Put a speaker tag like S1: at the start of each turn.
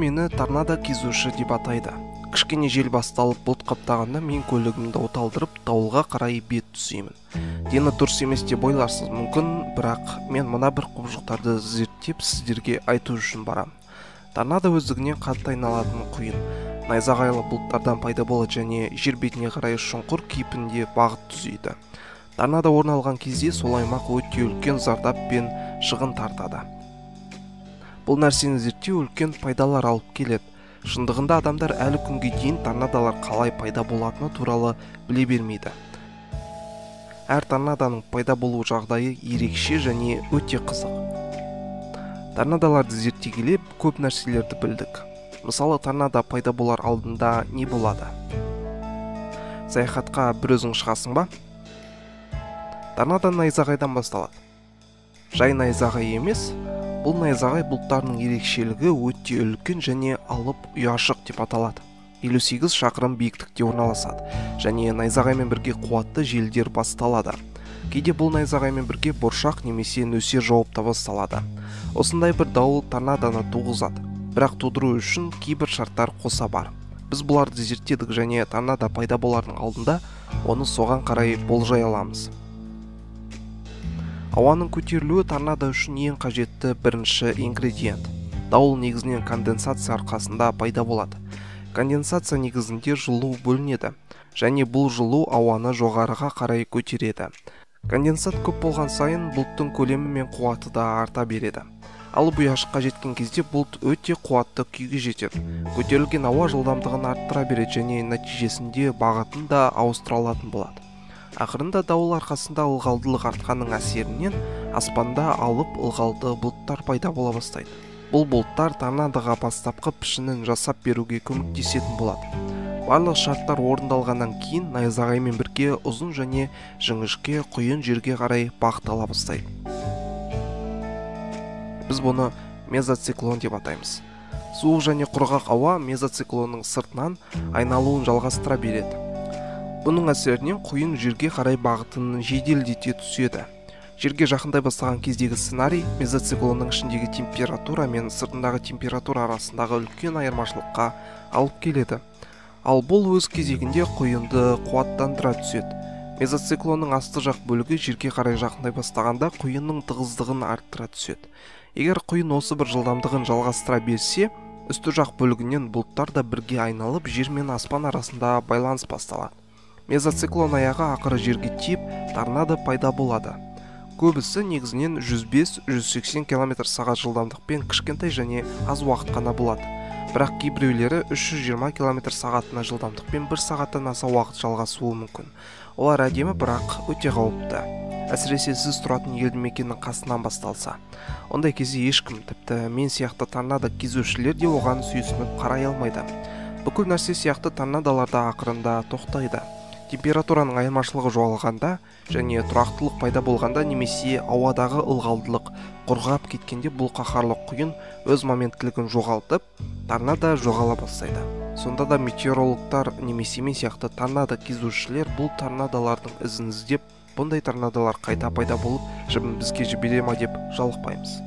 S1: мені торнадо кезуші деп атайды. Кішкене жел басталып бұлт қаптағанда мен көлігімді оталдырып дауылға қарай бет түсемін. Дені дұрыс емес деп ойларсыз мүмкін, бірақ мен мына бір құбыжықтарды зерттеп сіздерге айту үшін барам. Торнадо өздігінен қатты айналатын құйын, найзағайлы бұлттардан пайда болады және жер бетіне қарай шұңқыр кейпінде бағыт түзейді. Торнадо орын алған кезде сол аймақ өте үлкен зардап пен шығын тартады. Бұл нәрсені зерттеу үлкен пайдалар алып келеді. Шындығында адамдар әлі күнге дейін торнадолар қалай пайда болатыны туралы біле бермейді. Әр торнадоның пайда болу жағдайы ерекше және өте қызық. Торнадоларды зерттей келе көп нәрселерді білдік. Мысалы, торнадо пайда болар алдында не болады? Саяхатқа бір өзің шығасың ба? Торнадо найзағайдан басталады. Жай найзағай емес, бұл найзағай бұлттарының ерекшелігі өте үлкен және алып ұяшық деп аталады. 58 шақырым биіктікте орналасады және найзағаймен бірге қуатты желдер басталады. Кейде бұл найзағаймен бірге бұршақ немесе нөсер жауып та басталады. Осындай бір дауыл торнадоны туғызады, бірақ тудыру үшін кейбір шарттар қоса бар. Біз бұларды зерттедік және торнадо пайда болардың алдында оны соған қарай болжай аламыз. Ауаның көтерілуі торнадо үшін ең қажетті бірінші ингредиент. Дауыл негізінен конденсация арқасында пайда болады. Конденсация негізінде жылу бөлінеді, және бұл жылу ауаны жоғарыға қарай көтереді. Конденсат көп болған сайын бұлттың көлемі мен қуаты да арта береді. Алып ұяшыққа жеткен кезде бұлт өте қуатты күйге жетеді. Көтерілген ауа жылдамдығын арттыра береді және нәтижесінде бағытын да ауыстыра алатын болады. Ақырында дауыл арқасында ылғалдылық артқанның әсерінен аспанда алып ылғалды бұлттар пайда бола бастайды. Бұл бұлттар торнадоға бастапқы пішінін жасап беруге көмектесетін болады. Барлық шарттар орындалғаннан кейін найзағаймен бірге ұзын және жіңішке құйын жерге қарай бағыт бастайды. Біз бұны мезоциклон деп атаймыз. Суық және құрғақ ауа мезоциклонның сыртынан айналуын жалғастыра береді. Бұның әсерінен құйын жерге қарай бағытын жеделдете түседі. Жерге жақындай бастаған кездегі сценарий мезоциклонның ішіндегі температура мен сыртындағы температура арасындағы үлкен айырмашылыққа алып келеді. Ал бұл өз кезегінде құйынды қуаттандыра түседі. Мезоциклонның асты жақ бөлігі жерге қарай жақындай бастағанда құйынның тығыздығын арттыра түседі. Егер құйын осы бір жылдамдығын жалғастыра берсе, үсті жақ бөлігінен бұлттар да бірге айналып жер мен аспан арасында байланыс басталады. Мезоциклон аяғы ақыры жерге тиіп, торнадо пайда болады. Көбісі негізінен 105-180 км/сағат жылдамдықпен кішкентай және аз уақыт қана болады. Бірақ кейбіреулері 320 км/сағатына жылдамдықпен 1 сағаттан аса уақыт жалғасуы мүмкін. Олар әдемі, бірақ өте қауіпті. Әсіресе сіз тұратын елді мекеннің қасынан басталса. Ондай кезде ешкім, тіпті мен сияқты торнадо кезушілер де оған сүйсініп қарай алмайды. Бүкіл нәрсе сияқты торнадоларда ақырында тоқтайды. Температураның айырмашылығы жоғалғанда және тұрақтылық пайда болғанда немесе ауадағы ылғалдылық құрғап кеткенде бұл қаһарлы құйын өз моменттілігін жоғалтып, торнадо жоғала бастайды. Сонда да метеорологтар немесе мен сияқты торнадо кезушілер бұл торнадолардың ізін іздеп, бұндай торнадолар қайта пайда болып, жібін бізге жібере ма деп жалықпаймыз.